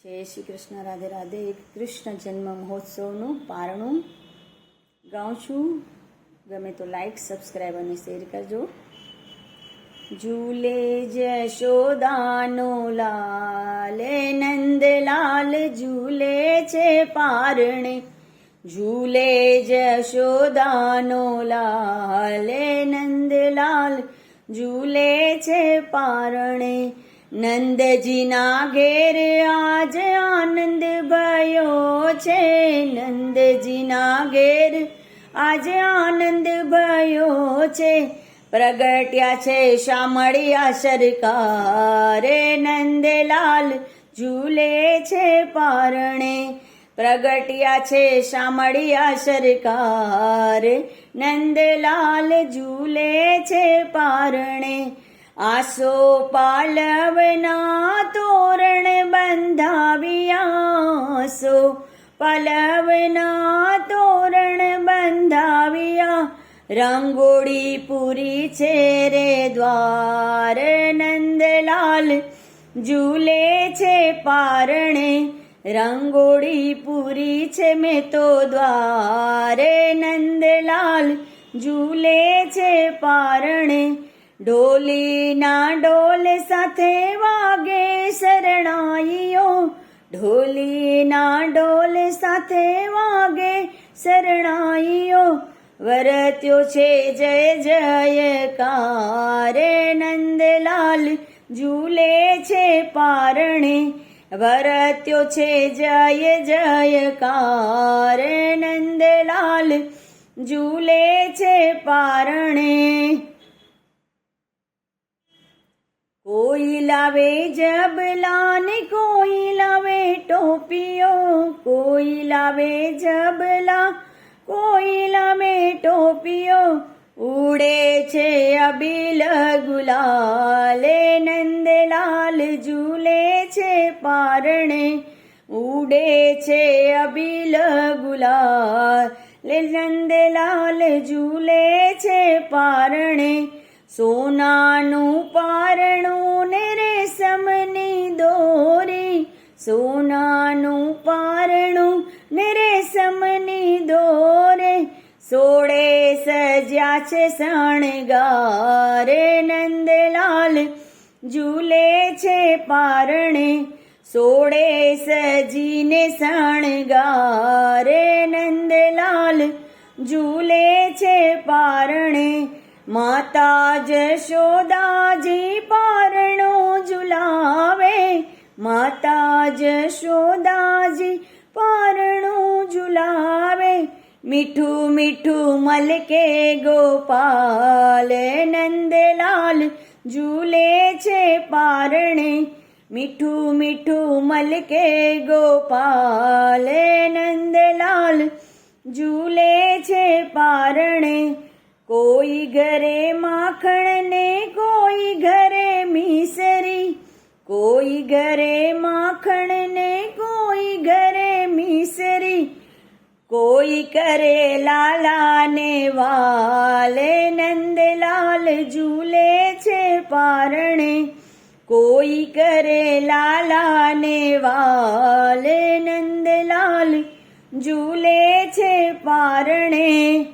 જય શ્રી કૃષ્ણ, રાધે રાધે. કૃષ્ણ જન્મ મહોત્સવનું પારણું ગાઉં છું. ગમે તો લાઈક, સબસ્ક્રાઈબ અને શેર કરજો. ઝૂલે જશોદાનો લાલ, નંદલાલ ઝૂલે છે પારણે. ઝૂલે જશોદાનો લાલ, નંદલાલ ઝૂલે છે પારણે. નંદજીના ઘેર આજ આનંદ ભયો છે. નંદજીના ઘેર આજ આનંદ ભયો છે. પ્રગટ્યા છે શામળિયા સરકારે. નંદલાલ ઝૂલે છે પારણે. પ્રગટ્યા છે શામળિયા સરકારે. નંદલાલ ઝૂલે છે પારણે. આસો પાલવના તોરણ બંધાવ્યા. આસો પાલવના તોરણ બંધાવ્યા. રંગોળી પૂરી છે રે દ્વાર. નંદલાલ ઝૂલે છે પારણે. રંગોળી પૂરી છે મેં તો દ્વારે. નંદલાલ ઝૂલે છે પારણે. ઢોલીના ઢોલ સાથે વાગે શરણાઈઓ. ઢોલીના ઢોલ સાથે વાગે શરણાઈઓ. વરત્યો છે જય જયકાર. નંદલાલ ઝૂલે છે પારણે. વરત્યો છે જય જયકાર. નંદલાલ ઝૂલે છે પારણે. કોઈ લાવે જબલા ને કોઈ લાવે ટોપીઓ. કોઈ લાવે જબલા, કોઈ લાવે ટોપીઓ. ઉડે છે અબીલ ગુલાલ. નંદલાલ ઝૂલે છે પારણે. ઉડે છે અબીલ ગુલાલ. નંદલાલ ઝૂલે છે પારણે. સોનાનું પારણું ને રેશમની દોરી. સોનાનું પારણું ને રેશમની દોરે. સોળે સજ્યા છે શણગાર. નંદલાલ ઝૂલે છે પારણે. સોળે સજીને શણગાર. નંદલાલ ઝૂલે છે પારણે. માતા જશોદાજી પારણો ઝુલાવે. માતા જશોદાજી પારણો ઝુલાવે. મીઠું મીઠું મલકે ગોપાલ. નંદલાલ ઝૂલે છે પારણે. મીઠું મીઠું મલકે ગોપાલ. નંદલાલ ઝૂલે છે પારણે. કોઈ ઘરે માખણ ને કોઈ ઘરે મિસરી. કોઈ ઘરે માખણ ને કોઈ ઘરે મિસરી. કોઈ કરે લાલા ને વાલે. નંદલાલ ઝૂલે છે પારણે. કોઈ કરે લાલા ને વાલે. નંદલાલ ઝૂલે છે પારણે.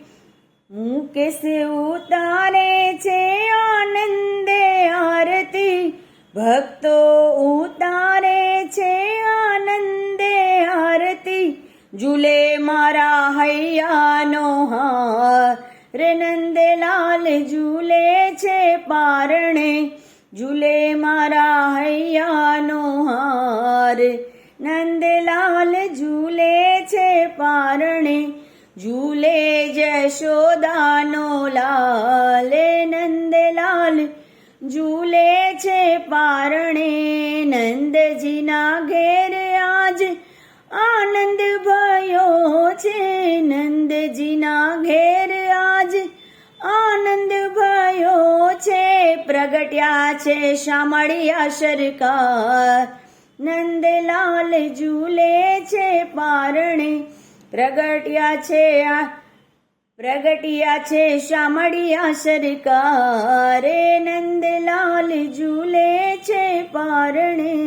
મુકેશ ઉતારે છે આનંદે આરતી. ભક્તો ઉતારે છે આનંદે આરતી. ઝૂલે મારા હૈયાનો હાર. નંદલાલ ઝૂલે છે પારણે. ઝૂલે મારા હૈયાનો હાર. નંદલાલ ઝૂલે છે પારણે. ઝૂલે જશોદાનો લાલ. નંદલાલ ઝૂલે છે પારણે. નંદજીના ઘેર આજ આનંદ ભયો છે. નંદજીના ઘેર આજ આનંદ ભયો છે. પ્રગટ્યા છે શામળિયા સરકાર. નંદલાલ ઝૂલે છે પારણે. પ્રગટ્યા છે શામળિયા સરકારે. નંદલાલ ઝૂલે છે પારણે.